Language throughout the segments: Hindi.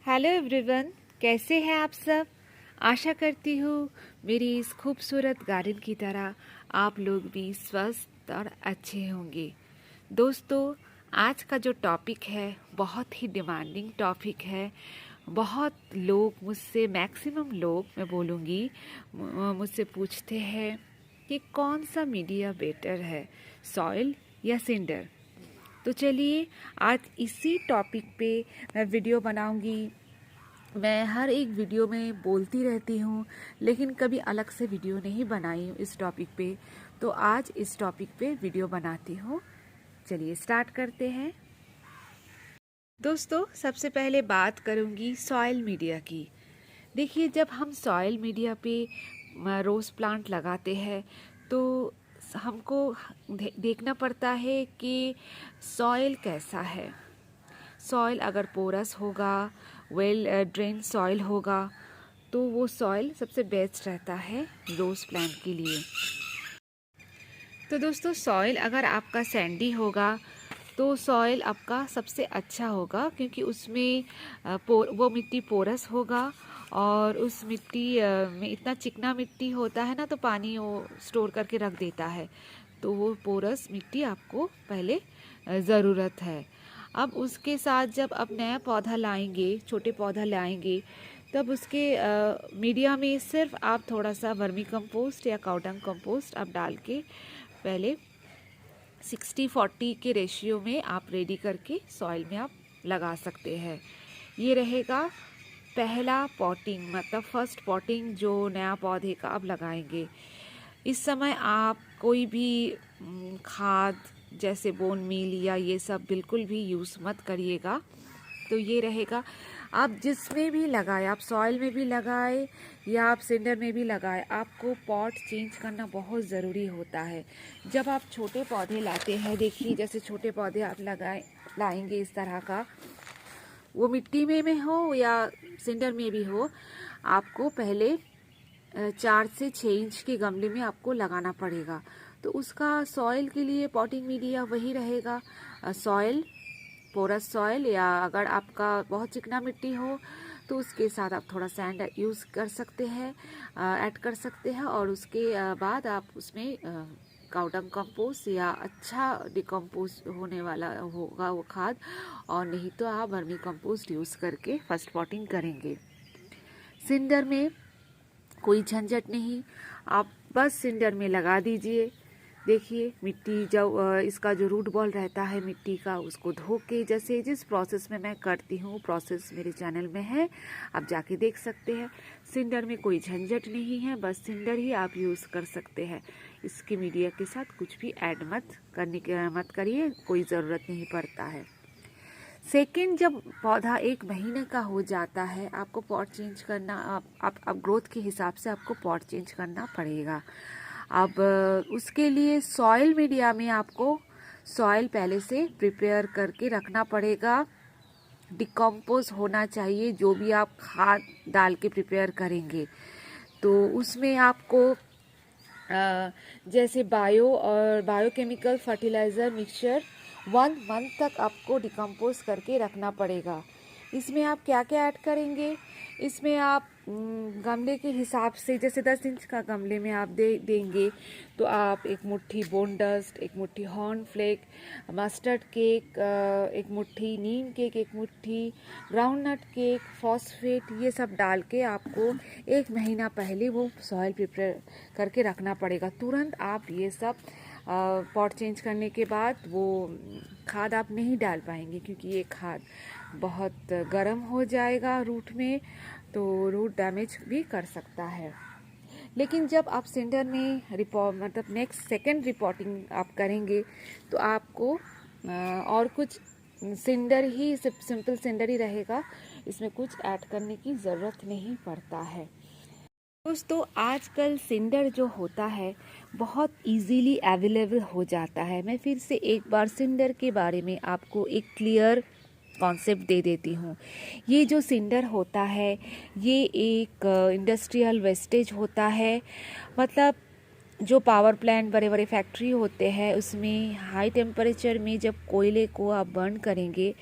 हेलो एवरीवन, कैसे हैं आप सब। आशा करती हूँ मेरी इस खूबसूरत गार्डन की तरह आप लोग भी स्वस्थ और अच्छे होंगे। दोस्तों, आज का जो टॉपिक है बहुत ही डिमांडिंग टॉपिक है। बहुत लोग मुझसे, मैक्सिमम लोग मैं बोलूँगी, मुझसे पूछते हैं कि कौन सा मीडिया बेटर है, सॉइल या सिंडर। तो चलिए आज इसी टॉपिक पे मैं वीडियो बनाऊंगी। मैं हर एक वीडियो में बोलती रहती हूँ, लेकिन कभी अलग से वीडियो नहीं बनाई हूँ इस टॉपिक पे। तो आज इस टॉपिक पे वीडियो बनाती हूँ। चलिए स्टार्ट करते हैं। दोस्तों, सबसे पहले बात करूँगी सॉइल मीडिया की। देखिए, जब हम सॉइल मीडिया पे रोज़ प्लांट लगाते हैं तो हमको देखना पड़ता है कि सॉइल कैसा है। सॉइल अगर पोरस होगा, वेल ड्रेन सॉइल होगा, तो वो सॉइल सबसे बेस्ट रहता है रोज़ प्लांट के लिए। तो दोस्तों, सॉइल अगर आपका सैंडी होगा तो सॉइल आपका सबसे अच्छा होगा, क्योंकि उसमें वो मिट्टी पोरस होगा और उस मिट्टी में इतना चिकना मिट्टी होता है ना, तो पानी वो स्टोर करके रख देता है। तो वो पोरस मिट्टी आपको पहले ज़रूरत है। अब उसके साथ जब आप नया पौधा लाएंगे, छोटे पौधा लाएंगे, तब उसके मीडिया में सिर्फ आप थोड़ा सा वर्मी कंपोस्ट या काउडंग कंपोस्ट आप डाल के पहले 60-40 के रेशियो में आप रेडी करके सॉइल में आप लगा सकते हैं। ये रहेगा पहला पॉटिंग, मतलब फर्स्ट पॉटिंग जो नया पौधे का आप लगाएंगे। इस समय आप कोई भी खाद जैसे बोन मील या ये सब बिल्कुल भी यूज़ मत करिएगा। तो ये रहेगा, आप जिसमें भी लगाए, आप सॉइल में भी लगाए या आप सिंडर में भी लगाए, आपको पॉट चेंज करना बहुत ज़रूरी होता है। जब आप छोटे पौधे लाते हैं, देखिए जैसे छोटे पौधे आप लाएंगे इस तरह का, वो मिट्टी में हो या सिंडर में भी हो, आपको पहले 4 से 6 इंच के गमले में आपको लगाना पड़ेगा। तो उसका सॉइल के लिए पॉटिंग मीडिया वही रहेगा, सॉइल, पोरस सॉइल, या अगर आपका बहुत चिकना मिट्टी हो तो उसके साथ आप थोड़ा सैंड यूज़ कर सकते हैं, ऐड कर सकते हैं। और उसके बाद आप उसमें काउडंग कंपोस्ट या अच्छा डिकम्पोज होने वाला होगा वो खाद, और नहीं तो आप वर्मी कंपोस्ट यूज़ करके फर्स्ट पॉटिंग करेंगे। सिंडर में कोई झंझट नहीं, आप बस सिंडर में लगा दीजिए। देखिए मिट्टी, जब इसका जो रूट बॉल रहता है मिट्टी का, उसको धो के, जैसे जिस प्रोसेस में मैं करती हूँ, प्रोसेस मेरे चैनल में है, आप जाके देख सकते हैं। सिंडर में कोई झंझट नहीं है, बस सिंडर ही आप यूज़ कर सकते हैं। इसके मीडिया के साथ कुछ भी ऐड मत करिए, कोई ज़रूरत नहीं पड़ता है। सेकेंड, जब पौधा 1 महीने का हो जाता है, आपको पॉट चेंज करना, आप ग्रोथ के हिसाब से आपको पॉट चेंज करना पड़ेगा। अब उसके लिए सॉइल मीडिया में आपको सॉइल पहले से प्रिपेयर करके रखना पड़ेगा। डिकम्पोज होना चाहिए जो भी आप खाद डाल के प्रिपेयर करेंगे। तो उसमें आपको जैसे बायो और बायोकेमिकल फर्टिलाइज़र मिक्सचर 1 मंथ तक आपको डिकम्पोज करके रखना पड़ेगा। इसमें आप क्या क्या ऐड करेंगे, इसमें आप गमले के हिसाब से, जैसे 10 इंच का गमले में आप देंगे तो आप 1 मुट्ठी बोन डस्ट, 1 मुट्ठी हॉर्न फ्लेक, मस्टर्ड केक, 1 मुट्ठी नीम केक, 1 मुट्ठी ग्राउंडनट केक, फॉस्फेट, ये सब डाल के आपको 1 महीना पहले वो सॉइल प्रिपेयर करके रखना पड़ेगा। तुरंत आप ये सब पॉट चेंज करने के बाद वो खाद आप नहीं डाल पाएंगे, क्योंकि ये खाद बहुत गर्म हो जाएगा रूट में, तो रूट डैमेज भी कर सकता है। लेकिन जब आप सिंडर में मतलब नेक्स्ट सेकेंड रिपोर्टिंग आप करेंगे तो आपको और कुछ सिंडर ही, सिंपल सिंडर ही रहेगा, इसमें कुछ ऐड करने की ज़रूरत नहीं पड़ता है। दोस्तों, आजकल सिंडर जो होता है बहुत इजीली अवेलेबल हो जाता है। मैं फिर से एक बार सिंडर के बारे में आपको एक क्लियर कॉन्सेप्ट दे देती हूँ। ये जो सिंडर होता है, ये एक इंडस्ट्रियल वेस्टेज होता है। मतलब जो पावर प्लांट, बड़े बड़े फैक्ट्री होते हैं, उसमें हाई टेम्परेचर में जब कोयले को आप बर्न करेंगे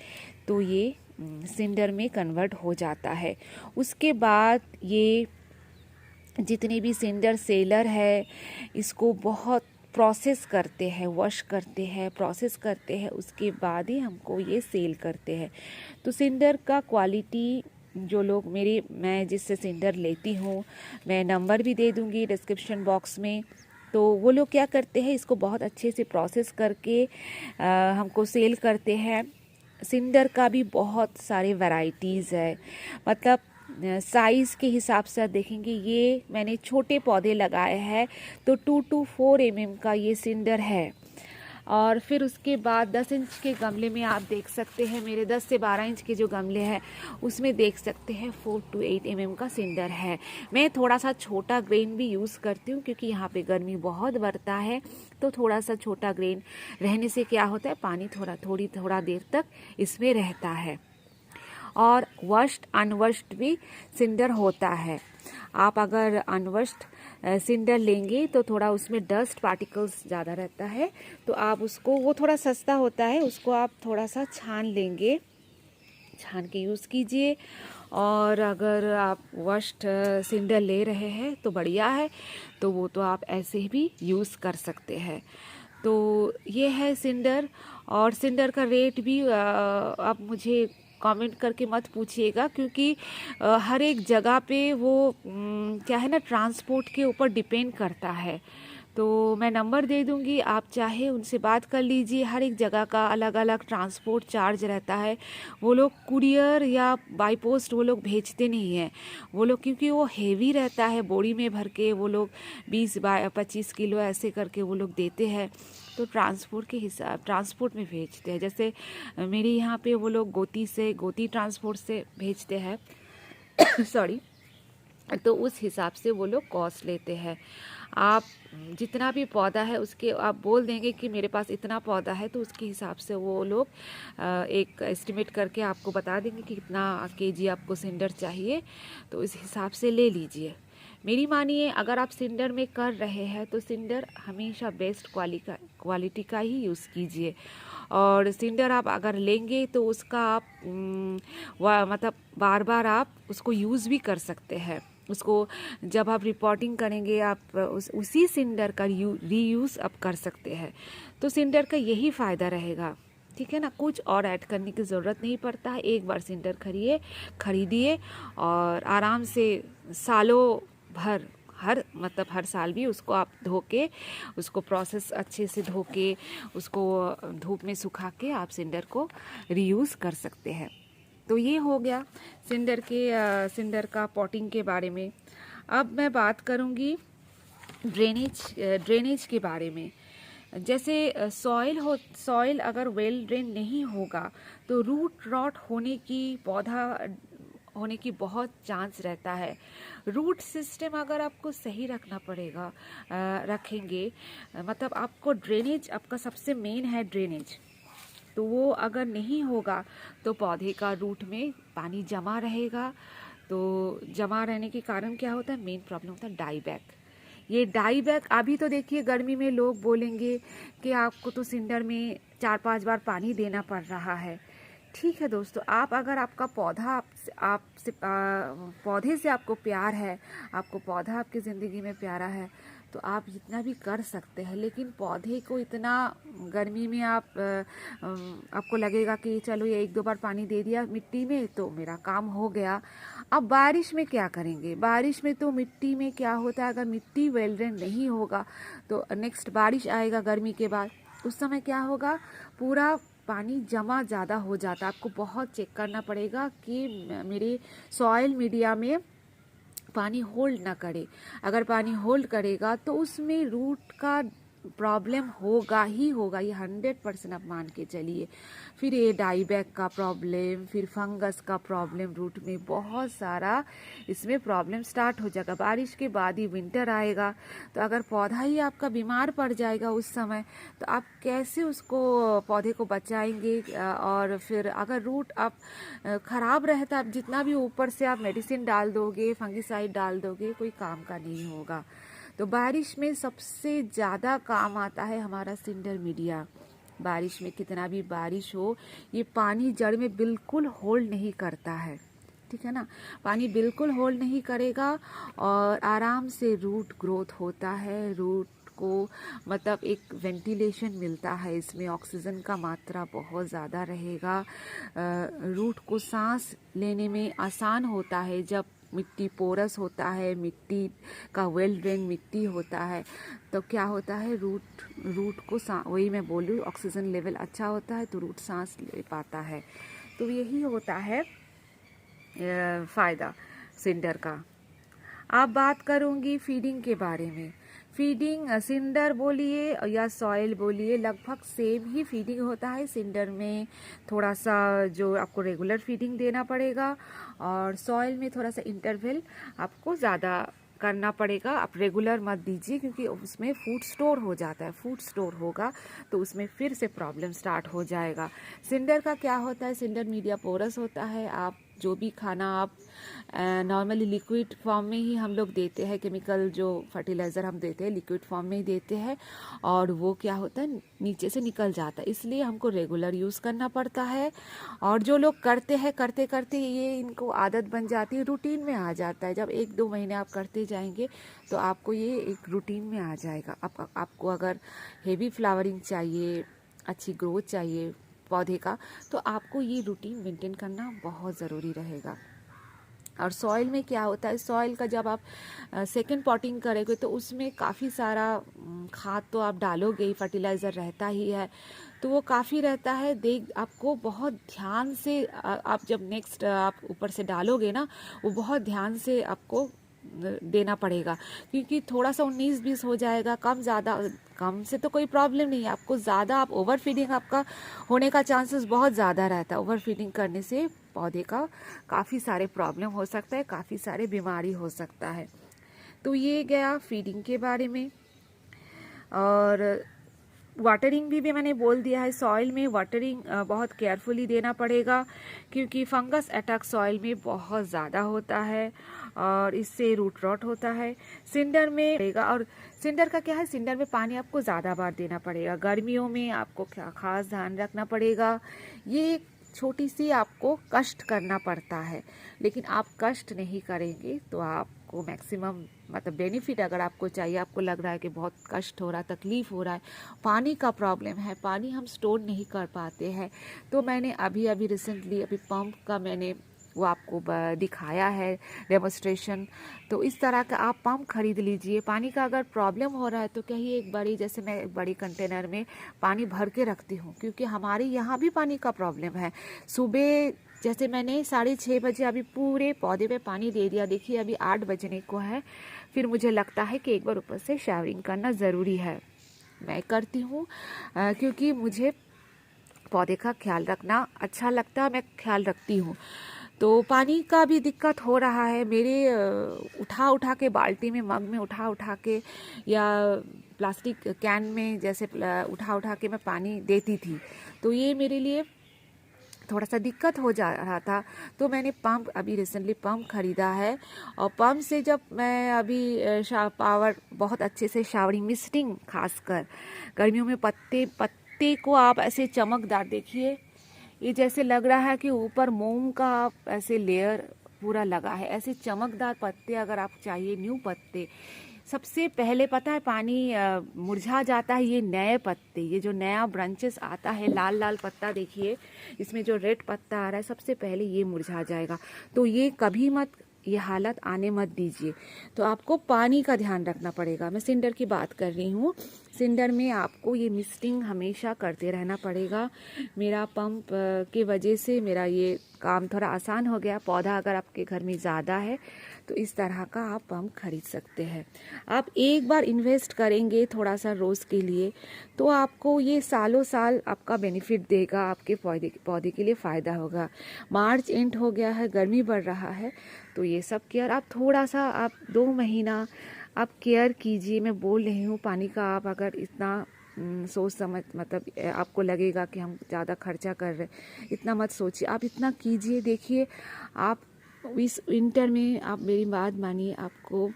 तो ये सिंडर में कन्वर्ट हो जाता है। उसके बाद ये जितने भी सिंडर सेलर है इसको बहुत प्रोसेस करते हैं, वॉश करते हैं, प्रोसेस करते हैं, उसके बाद ही हमको ये सेल करते हैं। तो सिंडर का क्वालिटी जो लोग मैं जिससे सिंडर लेती हूँ, मैं नंबर भी दे दूँगी डिस्क्रिप्शन बॉक्स में। तो वो लोग क्या करते हैं, इसको बहुत अच्छे से प्रोसेस करके हमको सेल करते हैं। सिंडर का भी बहुत सारे वैरायटीज़ है, मतलब साइज़ के हिसाब से देखेंगे। ये मैंने छोटे पौधे लगाए हैं तो 2 to 4 mm का ये सिंडर है। और फिर उसके बाद 10 इंच के गमले में आप देख सकते हैं, मेरे 10 से 12 इंच के जो गमले हैं उसमें देख सकते हैं 4 to 8 mm का सिंडर है। मैं थोड़ा सा छोटा ग्रेन भी यूज़ करती हूँ क्योंकि यहाँ पे गर्मी बहुत बढ़ता है, तो थोड़ा सा छोटा ग्रेन रहने से क्या होता है, पानी थोड़ा देर तक इसमें रहता है। और वश्ड अनवश्ड भी सिंडर होता है। आप अगर अनवश्ड सिंडर लेंगे तो थोड़ा उसमें डस्ट पार्टिकल्स ज़्यादा रहता है, तो आप उसको, वो थोड़ा सस्ता होता है, उसको आप थोड़ा सा छान लेंगे, छान के यूज़ कीजिए। और अगर आप वश्ड सिंडर ले रहे हैं तो बढ़िया है, तो वो तो आप ऐसे भी यूज़ कर सकते हैं। तो ये है सिंडर। और सिंडर का रेट भी आप मुझे कमेंट करके मत पूछिएगा, क्योंकि हर एक जगह पे वो क्या है ना, ट्रांसपोर्ट के ऊपर डिपेंड करता है। तो मैं नंबर दे दूंगी, आप चाहे उनसे बात कर लीजिए। हर एक जगह का अलग अलग ट्रांसपोर्ट चार्ज रहता है। वो लोग कुरियर या बाई पोस्ट वो लोग भेजते नहीं हैं। वो लोग, क्योंकि वो हेवी रहता है, बोरी में भर के वो लोग 20-25 किलो ऐसे करके वो लोग देते हैं, तो ट्रांसपोर्ट में भेजते हैं। जैसे मेरे यहाँ पे वो लोग गोती ट्रांसपोर्ट से भेजते हैं सॉरी, तो उस हिसाब से वो लोग कॉस्ट लेते हैं। आप जितना भी पौधा है उसके आप बोल देंगे कि मेरे पास इतना पौधा है, तो उसके हिसाब से वो लोग एक एस्टिमेट करके आपको बता देंगे कि कितना केजी आपको सिंडर चाहिए, तो इस हिसाब से ले लीजिए। मेरी मानिए, अगर आप सिंडर में कर रहे हैं तो सिंडर हमेशा बेस्ट क्वालिटी का ही यूज़ कीजिए। और सिंडर आप अगर लेंगे तो उसका आप मतलब बार बार आप उसको यूज़ भी कर सकते हैं। उसको जब आप रिपोर्टिंग करेंगे आप उसी सिंडर का रीयूज़ आप कर सकते हैं। तो सिंडर का यही फ़ायदा रहेगा, ठीक है ना। कुछ और ऐड करने की ज़रूरत नहीं पड़ता है। एक बार सिंडर खरीदिए और आराम से सालों भर, हर साल भी उसको आप धो के, उसको प्रोसेस अच्छे से धो के, उसको धूप में सुखा के आप सिंडर को रीयूज़ कर सकते हैं। तो ये हो गया सिंडर का पॉटिंग के बारे में। अब मैं बात करूँगी ड्रेनेज के बारे में। जैसे सॉइल अगर वेल ड्रेन नहीं होगा तो रूट रॉट पौधा होने की बहुत चांस रहता है। रूट सिस्टम अगर आपको सही रखना पड़ेगा, रखेंगे, मतलब आपको ड्रेनेज, आपका सबसे मेन है ड्रेनेज, तो वो अगर नहीं होगा तो पौधे का रूट में पानी जमा रहेगा। तो जमा रहने के कारण क्या होता है, मेन प्रॉब्लम होता है डाई बैक। ये डाई बैक, अभी तो देखिए गर्मी में लोग बोलेंगे कि आपको तो सिंडर में 4-5 बार पानी देना पड़ रहा है। ठीक है दोस्तों, अगर आपका पौधा पौधे से आपको प्यार है, आपको पौधा आपकी ज़िंदगी में प्यारा है, तो आप जितना भी कर सकते हैं। लेकिन पौधे को इतना गर्मी में आपको लगेगा कि चलो ये 1-2 बार पानी दे दिया मिट्टी में तो मेरा काम हो गया। अब बारिश में क्या करेंगे? बारिश में तो मिट्टी में क्या होता है, अगर मिट्टी वेल ड्रेन नहीं होगा तो नेक्स्ट बारिश आएगा गर्मी के बाद, उस समय क्या होगा, पूरा पानी जमा ज़्यादा हो जाता है। आपको बहुत चेक करना पड़ेगा कि मेरे सॉइल मीडिया में पानी होल्ड ना करे। अगर पानी होल्ड करेगा तो उसमें रूट का प्रॉब्लम होगा ही होगा, ये 100% आप मान के चलिए। फिर ये डाई बैक का प्रॉब्लम, फिर फंगस का प्रॉब्लम, रूट में बहुत सारा इसमें प्रॉब्लम स्टार्ट हो जाएगा। बारिश के बाद ही विंटर आएगा, तो अगर पौधा ही आपका बीमार पड़ जाएगा उस समय, तो आप कैसे उसको पौधे को बचाएंगे? और फिर अगर रूट आप ख़राब रहता, आप जितना भी ऊपर से आप मेडिसिन डाल दोगे, फंगिसाइड डाल दोगे, कोई काम का नहीं होगा। तो बारिश में सबसे ज़्यादा काम आता है हमारा सिंडर मीडिया। बारिश में कितना भी बारिश हो, ये पानी जड़ में बिल्कुल होल्ड नहीं करता है, ठीक है ना। पानी बिल्कुल होल्ड नहीं करेगा और आराम से रूट ग्रोथ होता है। रूट को मतलब एक वेंटिलेशन मिलता है, इसमें ऑक्सीजन का मात्रा बहुत ज़्यादा रहेगा। रूट को सांस लेने में आसान होता है जब मिट्टी पोरस होता है, मिट्टी का वेल ड्रेन मिट्टी होता है, तो क्या होता है रूट को वही मैं बोल रही हूँ, ऑक्सीजन लेवल अच्छा होता है तो रूट सांस ले पाता है। तो यही होता है फ़ायदा सिंडर का। अब बात करूँगी फीडिंग के बारे में। फीडिंग सिंडर बोलिए या सॉइल बोलिए, लगभग सेम ही फीडिंग होता है। सिंडर में थोड़ा सा जो आपको रेगुलर फीडिंग देना पड़ेगा और सॉइल में थोड़ा सा इंटरवल आपको ज़्यादा करना पड़ेगा। आप रेगुलर मत दीजिए क्योंकि उसमें फूड स्टोर हो जाता है। फूड स्टोर होगा तो उसमें फिर से प्रॉब्लम स्टार्ट हो जाएगा। सिंडर का क्या होता है, सिंडर मीडिया पोरस होता है। आप जो भी खाना आप नॉर्मली लिक्विड फॉर्म में ही हम लोग देते हैं, केमिकल जो फर्टिलाइज़र हम देते हैं लिक्विड फॉर्म में ही देते हैं और वो क्या होता है नीचे से निकल जाता है, इसलिए हमको रेगुलर यूज़ करना पड़ता है। और जो लोग करते हैं करते करते ये इनको आदत बन जाती है, रूटीन में आ जाता है। जब 1-2 महीने आप करते जाएंगे तो आपको ये एक रूटीन में आ जाएगा। आपको अगर हेवी फ्लावरिंग चाहिए, अच्छी ग्रोथ चाहिए पौधे का, तो आपको ये रूटीन मेंटेन करना बहुत ज़रूरी रहेगा। और सॉइल में क्या होता है, सॉइल का जब आप सेकंड पॉटिंग करेंगे तो उसमें काफ़ी सारा खाद तो आप डालोगे ही, फर्टिलाइज़र रहता ही है, तो वो काफ़ी रहता है। आपको बहुत ध्यान से आप जब नेक्स्ट आप ऊपर से डालोगे ना, वो बहुत ध्यान से आपको देना पड़ेगा क्योंकि थोड़ा सा 19-20 हो जाएगा, कम से तो कोई प्रॉब्लम नहीं है। आपको ज़्यादा आप ओवर फीडिंग आपका होने का चांसेस बहुत ज़्यादा रहता है। ओवर फीडिंग करने से पौधे का काफ़ी सारे प्रॉब्लम हो सकता है, काफ़ी सारे बीमारी हो सकता है। तो ये गया फीडिंग के बारे में। और वाटरिंग भी मैंने बोल दिया है। सॉइल में वाटरिंग बहुत केयरफुली देना पड़ेगा क्योंकि फंगस अटैक सॉइल में बहुत ज़्यादा होता है और इससे रूट रॉट होता है। सिंडर में रहेगा, और सिंडर का क्या है, सिंडर में पानी आपको ज़्यादा बार देना पड़ेगा। गर्मियों में आपको क्या खास ध्यान रखना पड़ेगा, ये छोटी सी आपको कष्ट करना पड़ता है, लेकिन आप कष्ट नहीं करेंगे तो आपको मैक्सिमम मतलब बेनिफिट अगर आपको चाहिए, आपको लग रहा है कि बहुत कष्ट हो रहा है, तकलीफ़ हो रहा है, पानी का प्रॉब्लम है, पानी हम स्टोर नहीं कर पाते हैं, तो मैंने अभी रिसेंटली पंप का मैंने वो आपको दिखाया है डेमोस्ट्रेशन। तो इस तरह का आप पंप खरीद लीजिए। पानी का अगर प्रॉब्लम हो रहा है तो कहिए एक बड़ी, जैसे मैं एक बड़ी कंटेनर में पानी भर के रखती हूँ क्योंकि हमारे यहाँ भी पानी का प्रॉब्लम है। सुबह जैसे मैंने 6:30 बजे अभी पूरे पौधे पे पानी दे दिया, देखिए अभी 8 बजने को है, फिर मुझे लगता है कि एक बार ऊपर से शावरिंग करना ज़रूरी है। मैं करती हूँ क्योंकि मुझे पौधे का ख्याल रखना अच्छा लगता है, मैं ख्याल रखती हूँ। तो पानी का भी दिक्कत हो रहा है मेरे, उठा के बाल्टी में, मग में उठा के या प्लास्टिक कैन में जैसे उठा के मैं पानी देती थी, तो ये मेरे लिए थोड़ा सा दिक्कत हो जा रहा था। तो मैंने पंप अभी रिसेंटली पंप ख़रीदा है और पंप से जब मैं अभी पावर बहुत अच्छे से शावरिंग मिस्टिंग, खासकर गर्मियों में पत्ते को आप ऐसे चमकदार देखिए, ये जैसे लग रहा है कि ऊपर मोम का आप ऐसे लेयर पूरा लगा है, ऐसे चमकदार पत्ते अगर आप चाहिए, न्यू पत्ते। सबसे पहले पता है पानी मुरझा जाता है, ये नए पत्ते, ये जो नया ब्रांचेस आता है, लाल लाल पत्ता देखिए, इसमें जो रेड पत्ता आ रहा है सबसे पहले ये मुरझा जाएगा। तो ये कभी मत, ये हालत आने मत दीजिए। तो आपको पानी का ध्यान रखना पड़ेगा। मैं सिंडर की बात कर रही हूँ। सिंडर में आपको ये मिस्टिंग हमेशा करते रहना पड़ेगा। मेरा पंप के वजह से मेरा ये काम थोड़ा आसान हो गया। पौधा अगर आपके घर में ज़्यादा है तो इस तरह का आप पंप खरीद सकते हैं। आप एक बार इन्वेस्ट करेंगे थोड़ा सा रोज़ के लिए तो आपको ये सालों साल आपका बेनिफिट देगा, आपके पौधे के लिए फ़ायदा होगा। मार्च एंड हो गया है, गर्मी बढ़ रहा है, तो ये सब केयर आप थोड़ा सा, आप 2 महीना आप केयर कीजिए। मैं बोल रही हूँ पानी का, आप अगर इतना सोच समझ, मतलब आपको लगेगा कि हम ज़्यादा खर्चा कर रहे हैं, इतना मत सोचिए, आप इतना कीजिए। देखिए आप इस विंटर में, आप मेरी बात मानिए, आपको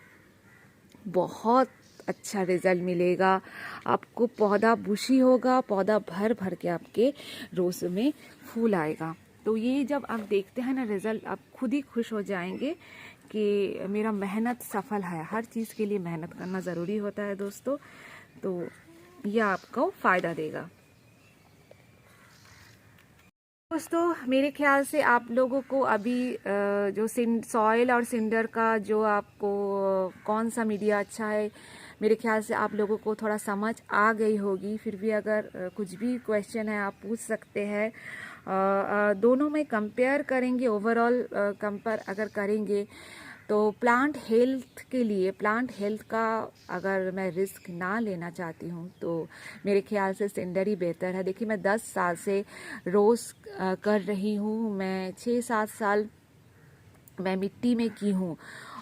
बहुत अच्छा रिजल्ट मिलेगा। आपको पौधा बुशी होगा, पौधा भर भर के आपके रोज़ में फूल आएगा। तो ये जब आप देखते हैं ना रिजल्ट, आप खुद ही खुश हो जाएंगे कि मेरा मेहनत सफल है। हर चीज़ के लिए मेहनत करना ज़रूरी होता है दोस्तों, तो यह आपको फ़ायदा देगा। दोस्तों मेरे ख्याल से आप लोगों को अभी जो सॉइल और सिंडर का जो आपको कौन सा मीडिया अच्छा है, मेरे ख्याल से आप लोगों को थोड़ा समझ आ गई होगी। फिर भी अगर कुछ भी क्वेश्चन है आप पूछ सकते हैं। दोनों में कंपेयर करेंगे, ओवरऑल कंपेयर अगर करेंगे तो प्लांट हेल्थ के लिए, प्लांट हेल्थ का अगर मैं रिस्क ना लेना चाहती हूँ तो मेरे ख्याल से सिंडर ही बेहतर है। देखिए मैं 10 साल से रोज़ कर रही हूँ, मैं 6-7 साल मैं मिट्टी में की हूँ,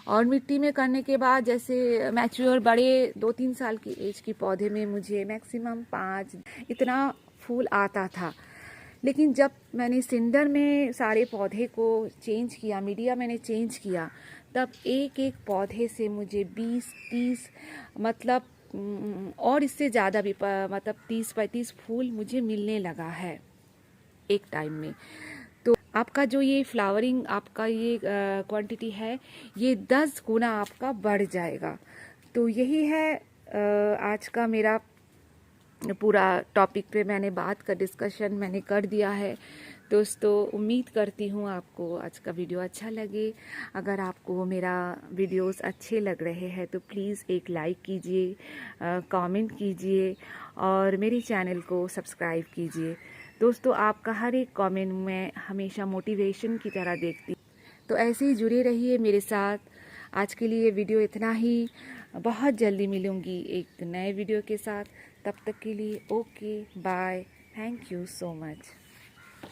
और मिट्टी में करने के बाद जैसे मैच्योर बड़े 2-3 साल की एज के पौधे में मुझे मैक्सिमम 5 इतना फूल आता था। लेकिन जब मैंने सिंडर में सारे पौधे को चेंज किया, मीडिया मैंने चेंज किया, तब एक एक पौधे से मुझे 20-30 मतलब और इससे ज़्यादा भी मतलब 30-35 फूल मुझे मिलने लगा है एक टाइम में। तो आपका जो ये फ्लावरिंग आपका ये क्वांटिटी है, ये 10 गुना आपका बढ़ जाएगा। तो यही है आज का मेरा पूरा टॉपिक पे मैंने बात का डिस्कशन मैंने कर दिया है। दोस्तों उम्मीद करती हूँ आपको आज का वीडियो अच्छा लगे। अगर आपको मेरा वीडियोस अच्छे लग रहे हैं तो प्लीज़ एक लाइक कीजिए, कमेंट कीजिए और मेरे चैनल को सब्सक्राइब कीजिए। दोस्तों आपका हर एक कमेंट में हमेशा मोटिवेशन की तरह देखती, तो ऐसे ही जुड़े रहिए मेरे साथ। आज के लिए वीडियो इतना ही, बहुत जल्दी मिलूँगी एक नए वीडियो के साथ। तब तक के लिए okay bye, thank you so much.